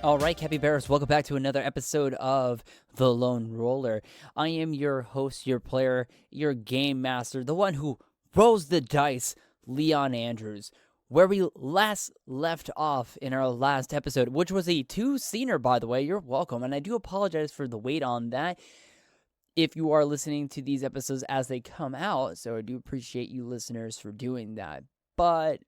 All right, Capybaras, welcome back to another episode of The Lone Roller. I am your host, your player, your game master, the one who rolls the dice, Leon Andrews. Where we last left off in our last episode, which was a two-scener, by the way, you're welcome, and I do apologize for the wait on that if you are listening to these episodes as they come out, so I do appreciate you listeners for doing that. But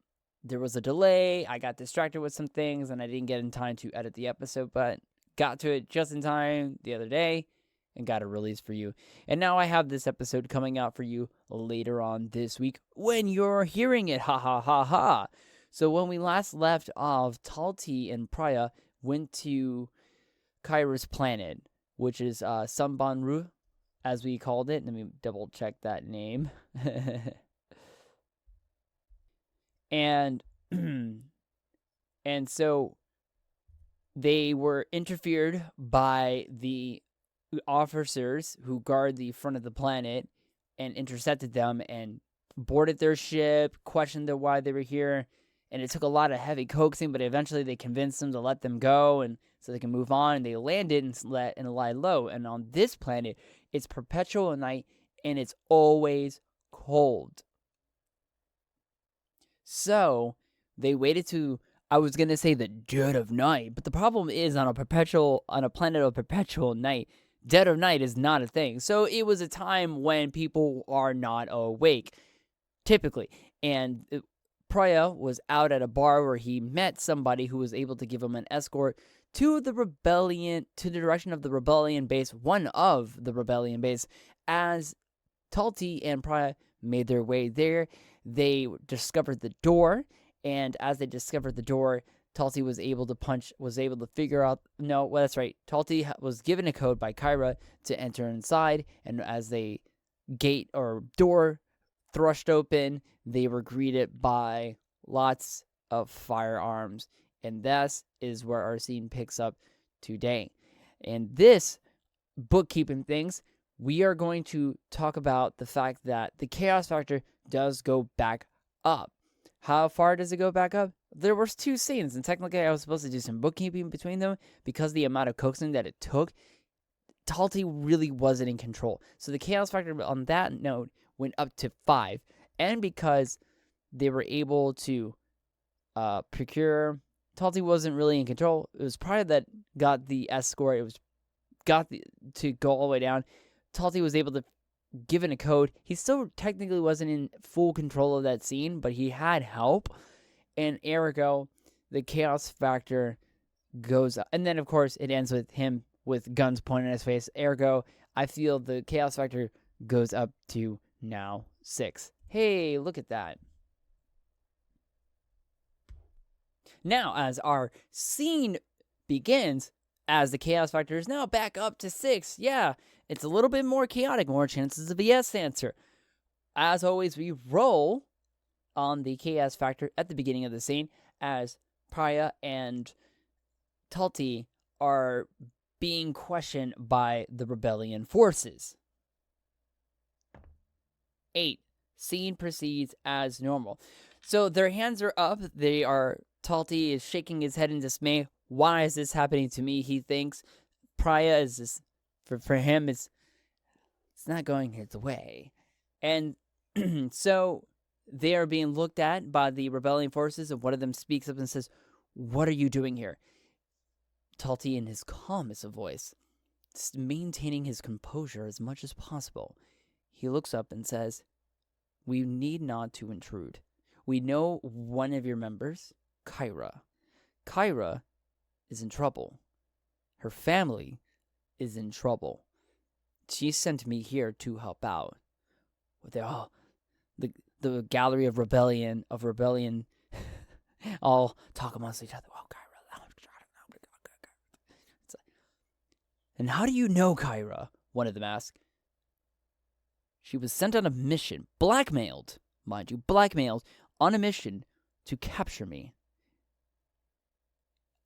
there was a delay, I got distracted with some things, and I didn't get in time to edit the episode, but got to it just in time the other day and got it released for you. And now I have this episode coming out for you later on this week when you're hearing it, ha ha ha ha. So when we last left off, Talti and Prayuh went to Kyra's planet, which is Sambanru, as we called it. Let me double check that name. And and so they were interfered by the officers who guard the front of the planet and intercepted them and boarded their ship, questioned why they were here, and it took a lot of heavy coaxing, but eventually they convinced them to let them go and so they can move on, and they landed and lie low. And on this planet, it's perpetual night and it's always cold. So they waited to, I was going to say the dead of night, but the problem is on a planet of perpetual night, dead of night is not a thing. So it was a time when people are not awake, typically. And Prayuh was out at a bar where he met somebody who was able to give him an escort to the direction of the rebellion base, one of the rebellion base. As Talti and Prayuh made their way there, they discovered the door, and as they discovered the door, Talti was able to figure out, that's right, Talti was given a code by Kyra to enter inside, and as the gate or door thrust open, they were greeted by lots of firearms, and that is where our scene picks up today. And this bookkeeping things, we are going to talk about the fact that the chaos factor does go back up. How far does it go back up? There were two scenes, and technically I was supposed to do some bookkeeping between them because the amount of coaxing that it took, Talti really wasn't in control. So the chaos factor on that note went up to 5. And because they were able to procure, Talti wasn't really in control. It was Prayuh that got the escort. To go all the way down. Talti was able to given a code. He still technically wasn't in full control of that scene, but he had help, and ergo, the chaos factor goes up. And then, of course, it ends with him with guns pointed at his face. Ergo, I feel the chaos factor goes up to now 6. Hey, look at that. Now, as our scene begins, as the chaos factor is now back up to 6, yeah, it's a little bit more chaotic, more chances of a yes answer. As always, we roll on the chaos factor at the beginning of the scene as Prayuh and Talti are being questioned by the rebellion forces. 8. Scene proceeds as normal. So their hands are up. Talti is shaking his head in dismay. Why is this happening to me? He thinks Prayuh is this. For him, it's not going his way. And so they are being looked at by the rebellion forces, and one of them speaks up and says, "What are you doing here?" Talti, in his calmest of voice, maintaining his composure as much as possible, he looks up and says, "We need not to intrude. We know one of your members, Kyra. Kyra is in trouble. Her family is in trouble. She sent me here to help out." They're all the gallery of rebellion all talk amongst each other. "Oh, Kyra." "And how do you know Kyra?" one of them asked. "She was sent on a mission, blackmailed, mind you, on a mission to capture me."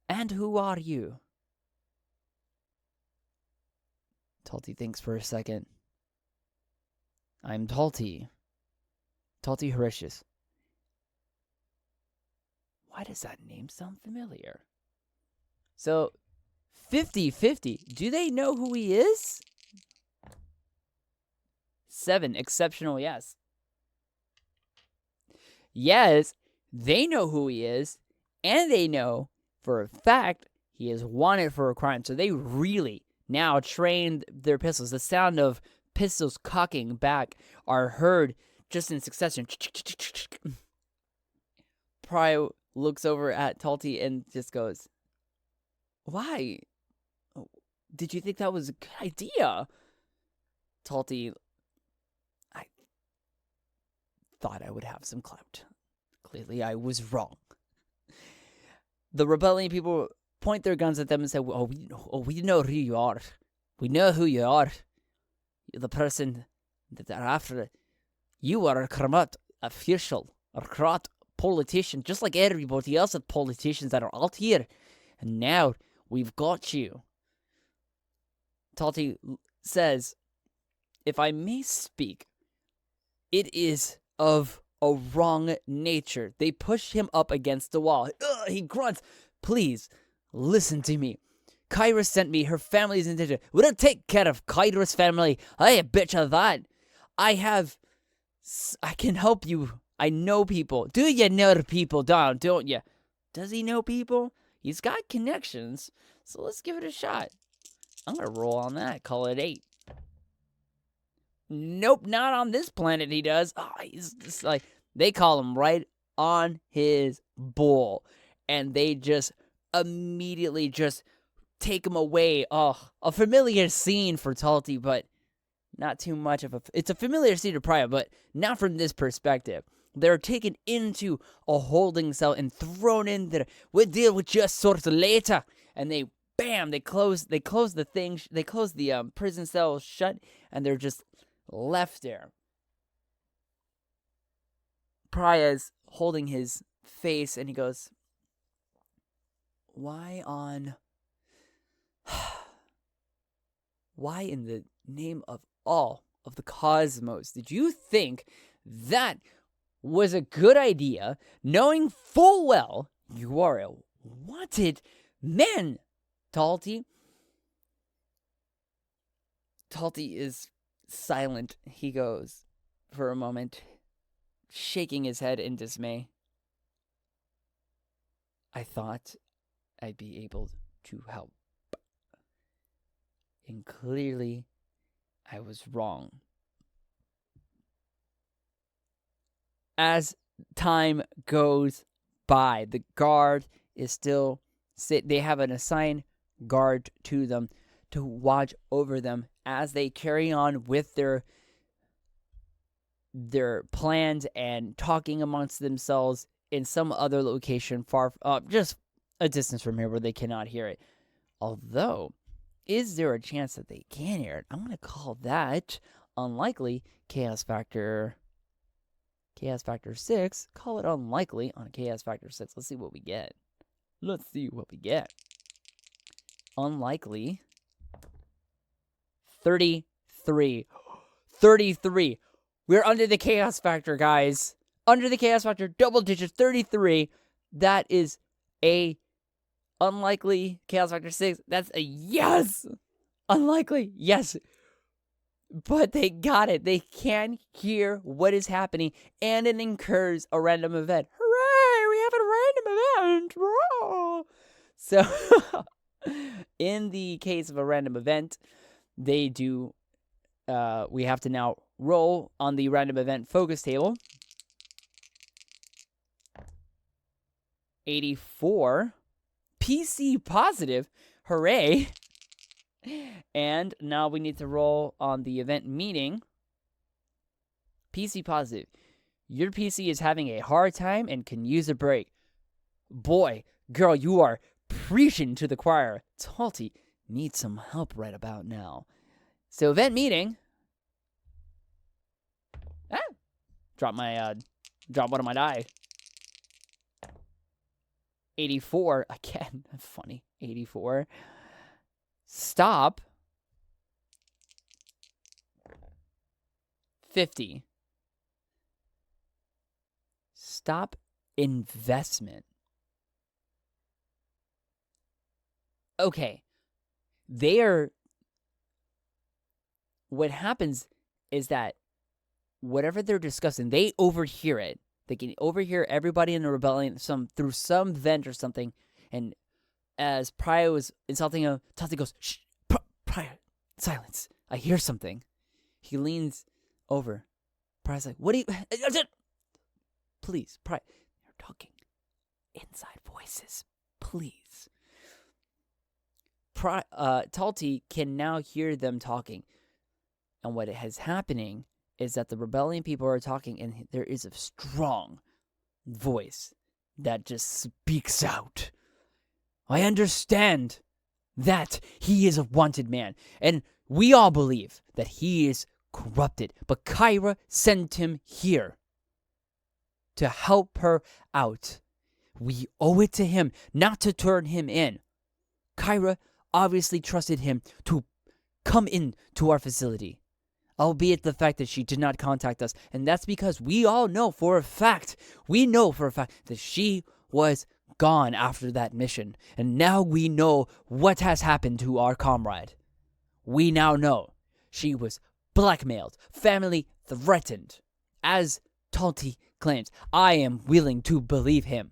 "And who are you?" Talti thinks for a second. "I'm Talti Horatius." Why does that name sound familiar? So 50-50. Do they know who he is? 7. Exceptional yes. Yes, they know who he is, and they know for a fact he is wanted for a crime. So they really now trained their pistols. The sound of pistols cocking back are heard just in succession. Prayuh looks over at Talti and just goes, "Why? Did you think that was a good idea?" Talti, "I thought I would have some clout. Clearly, I was wrong." The rebellion people point their guns at them and say, we know who you are. We know who you are. You're the person that they're after. You are a corrupt official, a corrupt politician, just like everybody else of politicians that are out here. And now we've got you." Talti says, "If I may speak, it is of a wrong nature." They push him up against the wall. He grunts, "Please, listen to me. Kyra sent me. Her family's in danger. We'll take care of Kyra's family. I a bitch of that. I can help you. I know people." "Do you know people down, don't you?" Does he know people? He's got connections. So let's give it a shot. I'm going to roll on that. Call it 8. Nope, not on this planet he does. He's just like, they call him right on his bull. And they just immediately just take him away. A familiar scene for Talti, but not too much of it's a familiar scene to Prayuh, but not from this perspective. They're taken into a holding cell and thrown in there. "We'll deal with your sort later." And they close the thing, they close the prison cell shut, and they're just left there. Prayuh's holding his face, and he goes, Why in the name of all of the cosmos did you think that was a good idea, knowing full well you are a wanted man, Talti?" Talti is silent. He goes for a moment, shaking his head in dismay. "I thought I'd be able to help. And clearly, I was wrong." As time goes by, the guard is still they have an assigned guard to them to watch over them as they carry on with their plans and talking amongst themselves in some other location far, just a distance from here where they cannot hear it. Although, is there a chance that they can hear it? I'm going to call that unlikely. Chaos Factor 6. Call it unlikely on Chaos Factor 6. Let's see what we get. Unlikely. 33. 33. We're under the Chaos Factor, guys. Under the Chaos Factor, double digits, 33. That is a unlikely. Chaos Factor 6. That's a yes. Unlikely, yes. But they got it. They can hear what is happening, and it incurs a random event. Hooray! We have a random event. Hurrah! So, in the case of a random event, they do. We have to now roll on the random event focus table. 84. PC positive. Hooray! And now we need to roll on the event meeting. PC positive. Your PC is having a hard time and can use a break. Boy, girl, you are preaching to the choir. Talti needs some help right about now. So event meeting. Drop one of my die. 84 again. Funny. 84. Stop. 50. Stop investment. Okay, they are. What happens is that whatever they're discussing, they overhear it. They can overhear everybody in the rebellion through some vent or something. And as Pryor was insulting him, Talti goes, "Shh, Pryor, silence. I hear something." He leans over. Pryor's like, "What do you?" Please, Pryor, you're talking inside voices. Please. Talti can now hear them talking. And what is happening is that the rebellion people are talking, and there is a strong voice that just speaks out. "I understand that he is a wanted man, and we all believe that he is corrupted, but Kyra sent him here to help her out. We owe it to him not to turn him in. Kyra obviously trusted him to come in to our facility, albeit the fact that she did not contact us, and that's because we know for a fact that she was gone after that mission, and now we know what has happened to our comrade. We now know she was blackmailed, family threatened, as Talti claims. I am willing to believe him.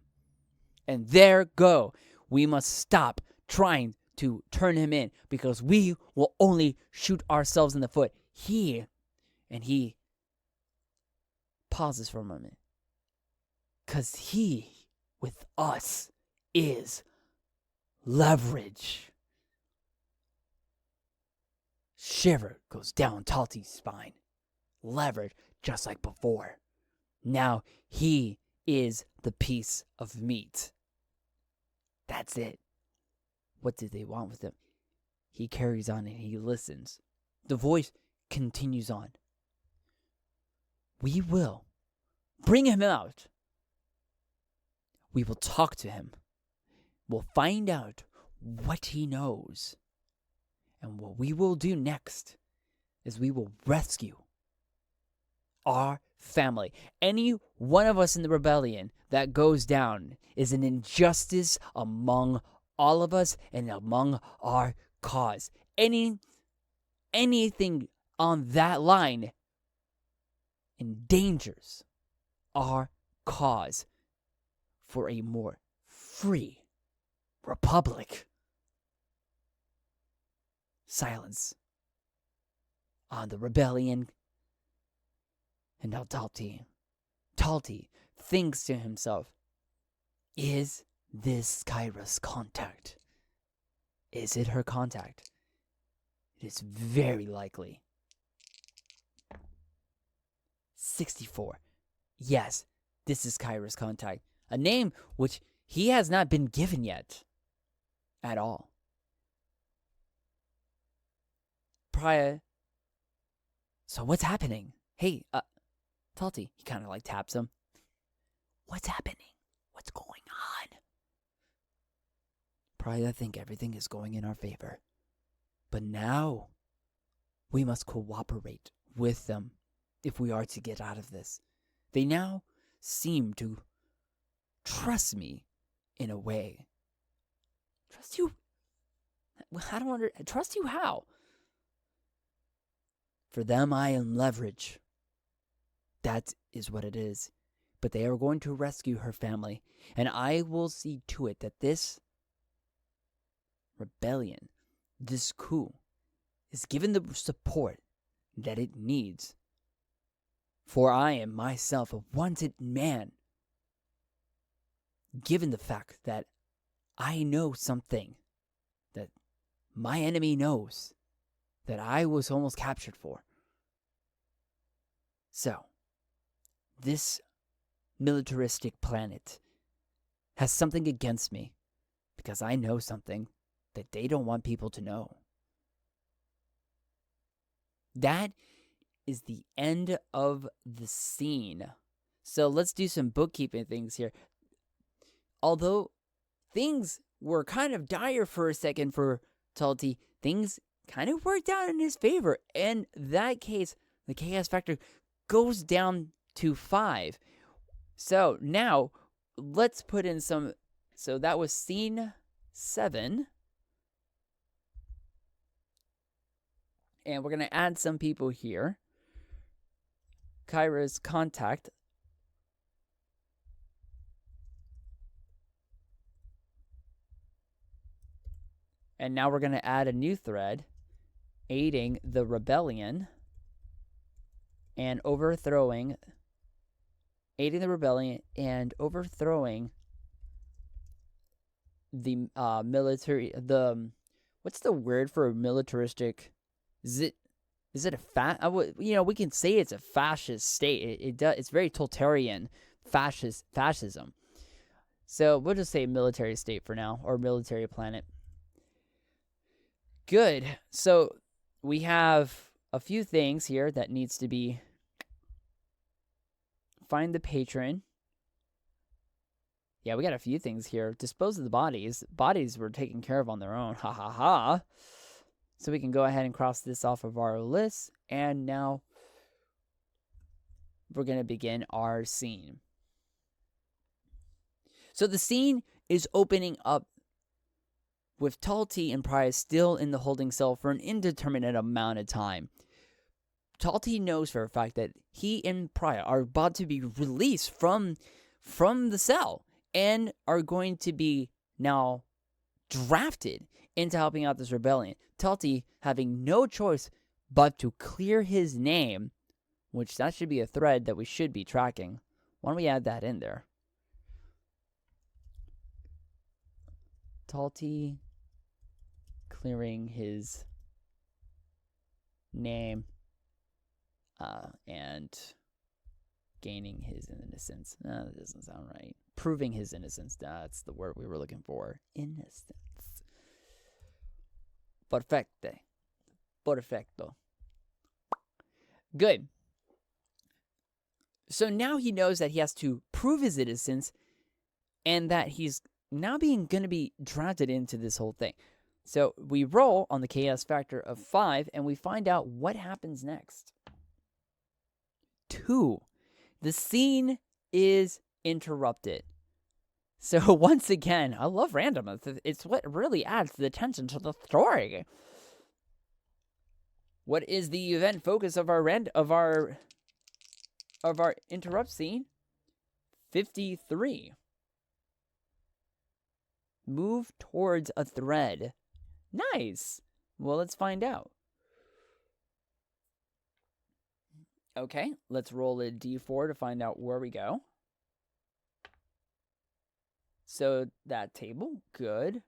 And there go. We must stop trying to turn him in, because we will only shoot ourselves in the foot. He pauses for a moment. Because he, with us, is leverage. Shiver goes down Talti's spine. Leverage, just like before. Now he is the piece of meat. That's it. What did they want with him? He carries on and he listens. The voice continues on. We will bring him out. We will talk to him. We'll find out what he knows. And what we will do next is we will rescue our family. Any one of us in the rebellion that goes down is an injustice among all of us and among our cause. Anything on that line endangers our cause for a more free republic. Silence on the rebellion. And now Talti thinks to himself, is this Kyra's contact? Is it her contact? It is very likely. 64. Yes, this is Kyra's contact. A name which he has not been given yet. At all. Prayuh. So what's happening? Hey, Talti. He kind of like taps him. What's happening? What's going on? Prayuh, I think everything is going in our favor. But now, we must cooperate with them if we are to get out of this. They now seem to trust me in a way. Trust you? I don't trust you how? For them, I am leverage. That is what it is. But they are going to rescue her family. And I will see to it that this rebellion, this coup, is given the support that it needs. For I am myself a wanted man. Given the fact that I know something that my enemy knows that I was almost captured for. So, this militaristic planet has something against me because I know something that they don't want people to know. That is the end of the scene. So let's do some bookkeeping things here. Although things were kind of dire for a second for Talti, things kind of worked out in his favor. In that case, the chaos factor goes down to 5. So now let's put in some. So that was scene 7. And we're going to add some people here. Kyra's contact. And now we're going to add a new thread, aiding the rebellion and overthrowing, aiding the rebellion and overthrowing the military, what's the word for a militaristic, is it we can say it's a fascist state. It's very totalitarian fascism. So we'll just say military state for now, or military planet. Good. So we have a few things here that needs to be. Find the patron. Yeah, we got a few things here. Dispose of the bodies. Bodies were taken care of on their own. Ha ha ha. So we can go ahead and cross this off of our list. And now we're going to begin our scene. So the scene is opening up with Talti and Prayuh still in the holding cell for an indeterminate amount of time. Talti knows for a fact that he and Prayuh are about to be released from the cell and are going to be now drafted into helping out this rebellion. Talti having no choice but to clear his name, which that should be a thread that we should be tracking. Why don't we add that in there? Talti clearing his name and gaining his innocence. No, that doesn't sound right. Proving his innocence. That's the word we were looking for. Innocence. Perfecto. Good. So now he knows that he has to prove his innocence and that he's now going to be drafted into this whole thing. So we roll on the chaos factor of 5 and we find out what happens next. 2. The scene is interrupted. So once again, I love randomness. It's what really adds the tension to the story. What is the event focus of our interrupt scene? 53. Move towards a thread. Nice. Well, let's find out. Okay, let's roll a d4 to find out where we go. So that table, good.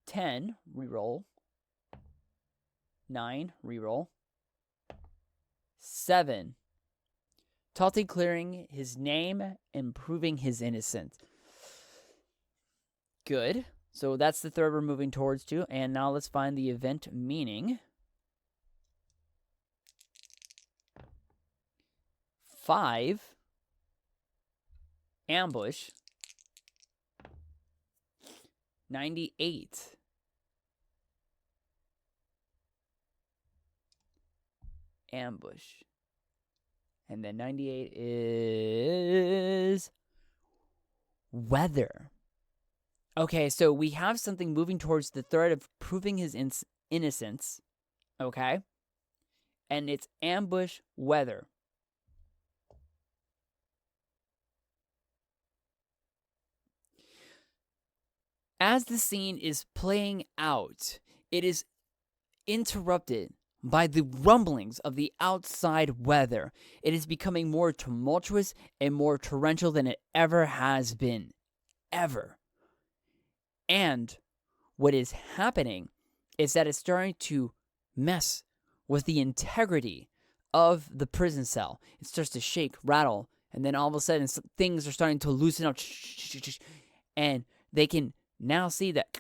10, reroll. 9, reroll. 7. Talti clearing his name and proving his innocence. Good. So that's the thread we're moving towards to. And now let's find the event meaning. 5. Ambush. 98. Ambush. And then 98 is weather. Okay, so we have something moving towards the thread of proving his innocence. Okay? And it's ambush weather. As the scene is playing out, it is interrupted by the rumblings of the outside weather. It is becoming more tumultuous and more torrential than it ever has been. Ever. And what is happening is that it's starting to mess with the integrity of the prison cell. It starts to shake, rattle, and then all of a sudden things are starting to loosen up. And they can now see that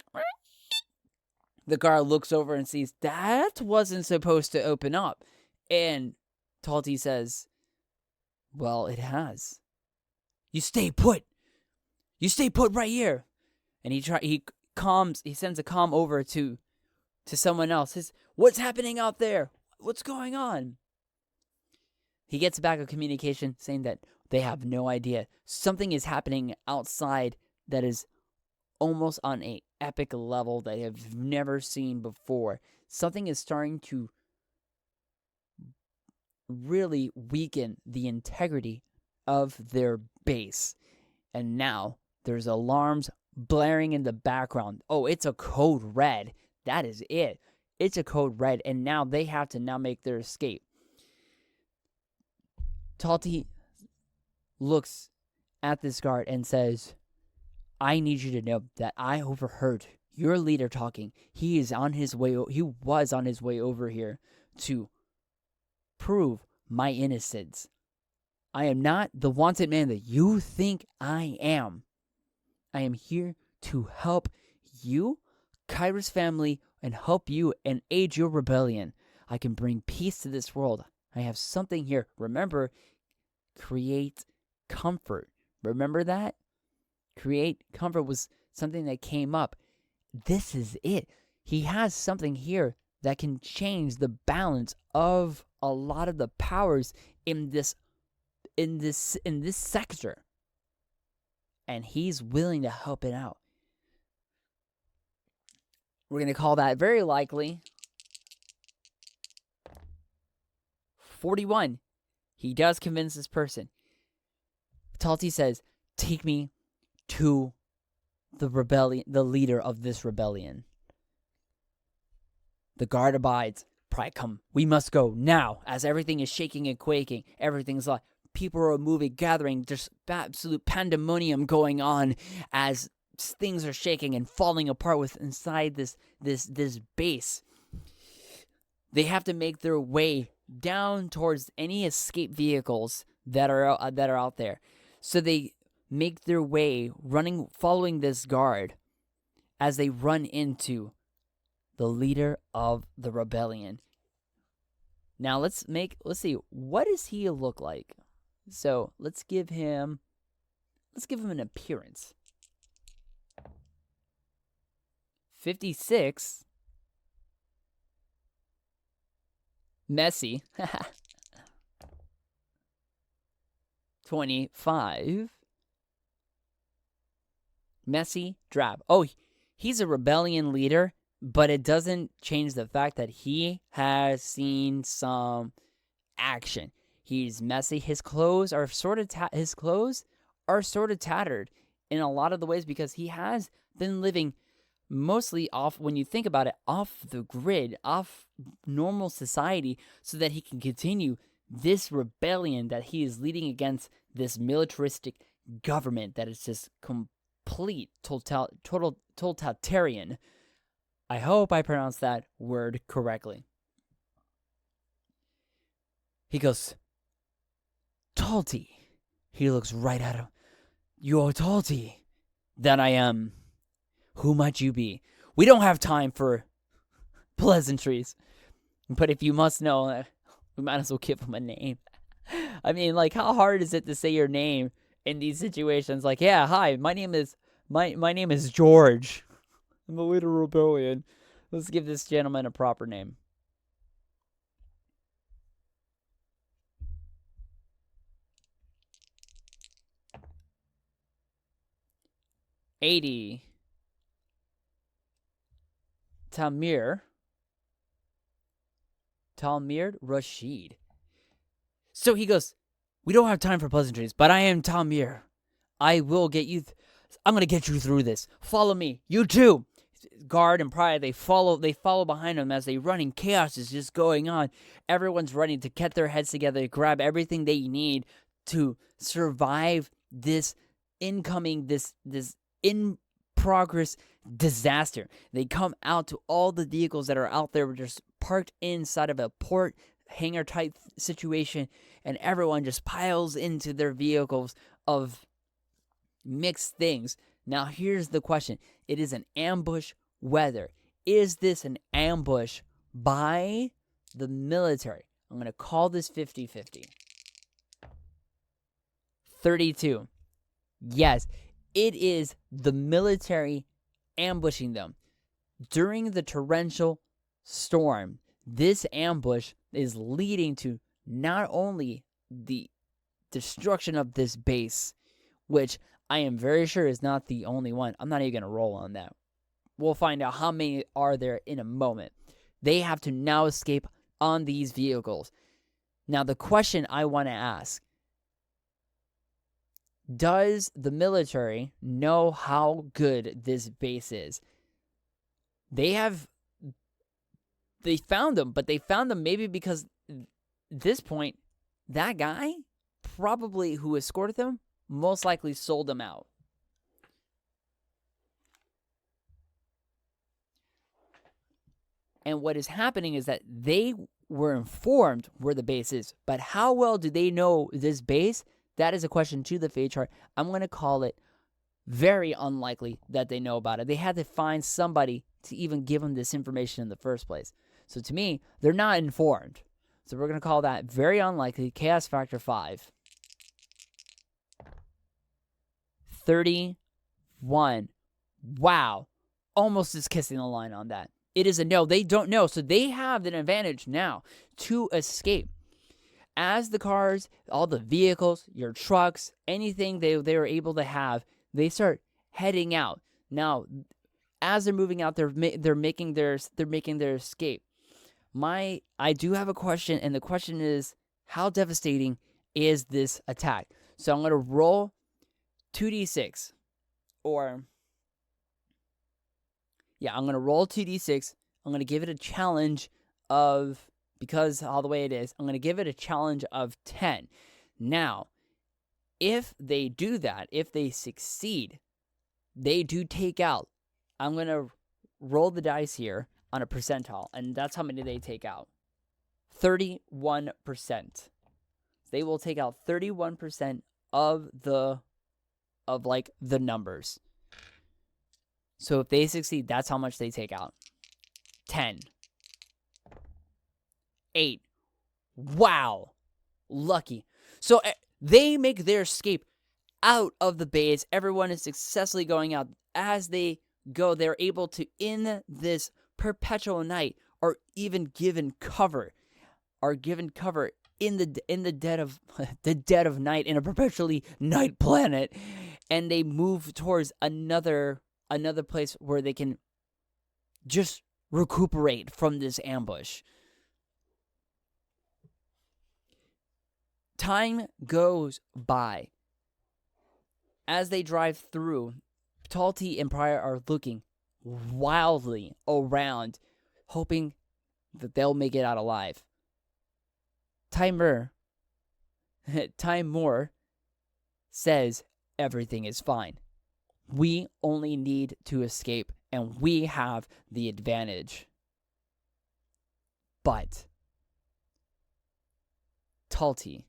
the guard looks over and sees that wasn't supposed to open up. And Talti says, well, it has. You stay put. You stay put right here. And he sends a comm over to someone else. Says, what's happening out there? What's going on? He gets back a communication saying that they have no idea. Something is happening outside that is almost on a epic level that I've never seen before. Something is starting to really weaken the integrity of their base. And now there's alarms blaring in the background. Oh, it's a code red. That is it. It's a code red. And now they have to now make their escape. Talti looks at this guard and says, I need you to know that I overheard your leader talking. He is on his way. He was on his way over here to prove my innocence. I am not the wanted man that you think I am. I am here to help you, Kyra's family, and help you and aid your rebellion. I can bring peace to this world. I have something here. Remember, create comfort. Remember that? Create comfort was something that came up. This is it. He has something here that can change the balance of a lot of the powers in this sector. And he's willing to help it out. We're going to call that very likely 41. He does convince this person. Talti says, take me to the rebellion, the leader of this rebellion. The guard abides. Pride, come. We must go now. As everything is shaking and quaking, everything's like people are moving, gathering. There's absolute pandemonium going on as things are shaking and falling apart with inside this base. They have to make their way down towards any escape vehicles that are out there. So they make their way following this guard as they run into the leader of the rebellion. Now let's see, what does he look like? So let's give him an appearance. 56. Messy. 25. Messy, drab. Oh, he's a rebellion leader, but it doesn't change the fact that he has seen some action. He's messy. His clothes are sort of tattered in a lot of the ways because he has been living mostly off, when you think about it, off the grid, off normal society, so that he can continue this rebellion that he is leading against this militaristic government that is just complete totalitarian. I hope I pronounced that word correctly. He goes, Talti. He looks right at him. You're Talti. Then I am. Who might you be? We don't have time for pleasantries. But if you must know, we might as well give him a name. I mean, like, how hard is it to say your name in these situations? Like, yeah, hi, my name is George. I'm the leader of rebellion. Let's give this gentleman a proper name. Talmir Rashid. So he goes, we don't have time for pleasantries, but I am Talmir. I will get you. I'm going to get you through this. Follow me. You too. Guard and Prayuh, they follow behind him as they run, and chaos is just going on. Everyone's running to get their heads together, grab everything they need to survive this incoming, this in progress disaster. They come out to all the vehicles that are out there, just parked inside of a port hangar type situation, and everyone just piles into their vehicles of mixed things. Now here's the question. It is an ambush weather. Is this an ambush by the military? I'm going to call this 50-50. 32. Yes, it is the military ambushing them. During the torrential storm, this ambush is leading to not only the destruction of this base, which I am very sure is not the only one. I'm not even going to roll on that. We'll find out how many are there in a moment. They have to now escape on these vehicles. Now, the question I want to ask, does the military know how good this base is? They found them, but they found them maybe because at this point, that guy, probably who escorted them, most likely sold them out. And what is happening is that they were informed where the base is, but how well do they know this base? That is a question to the fate chart. I'm going to call it very unlikely that they know about it. They had to find somebody to even give them this information in the first place. So to me, they're not informed. So we're going to call that very unlikely. Chaos factor 5. 31. Wow. Almost is kissing the line on that. It is a no. They don't know. So they have an advantage now to escape. As the cars, all the vehicles, your trucks, anything they were able to have, they start heading out. Now, as they're moving out, they're making their escape. I do have a question, and the question is, how devastating is this attack? So I'm going to roll 2d6, I'm going to roll 2d6. I'm going to give it a challenge of, because all the way it is, I'm going to give it a challenge of 10. Now, if they do that, if they succeed, they do take out. I'm going to roll the dice here on a percentile, and that's how many they take out. 31%. They will take out 31% of the numbers. So if they succeed, that's how much they take out. 10. 8. Wow. Lucky. So they make their escape out of the base. Everyone is successfully going out. As they go, they're able to, in this perpetual night, are even given cover. In the dead of night, in a perpetually night planet, and they move towards another place where they can just recuperate from this ambush. Time goes by. As they drive through, Talti and Prayuh are looking wildly around, hoping that they'll make it out alive. Time Moore says everything is fine. We only need to escape, and we have the advantage. But, Talti,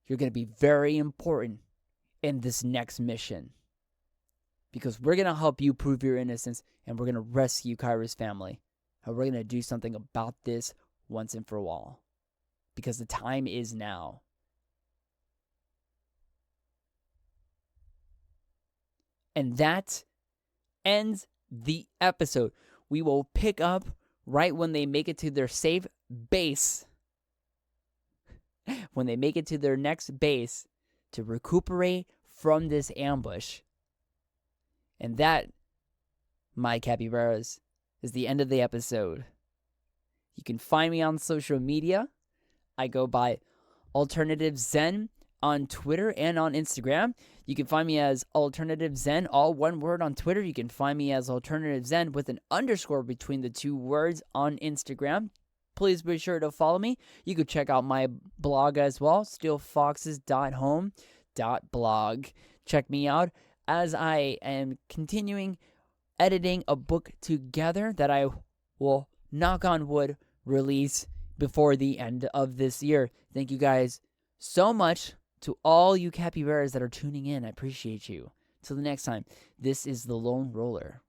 you're going to be very important in this next mission, because we're going to help you prove your innocence, and we're going to rescue Kyra's family. And we're going to do something about this once and for all, because the time is now. And that ends the episode. We will pick up right when they make it to their safe base. When they make it to their next base to recuperate from this ambush. And that, my capybaras, is the end of the episode. You can find me on social media. I go by Alternative Zen on Twitter and on Instagram. You can find me as Alternative Zen, all one word, on Twitter. You can find me as Alternative Zen with an underscore between the two words on Instagram. Please be sure to follow me. You can check out my blog as well, steelfoxes.home.blog. Check me out as I am continuing editing a book together that I will, knock on wood, release before the end of this year. Thank you guys so much. To all you capybaras that are tuning in, I appreciate you. Till the next time, this is The Lone Roller.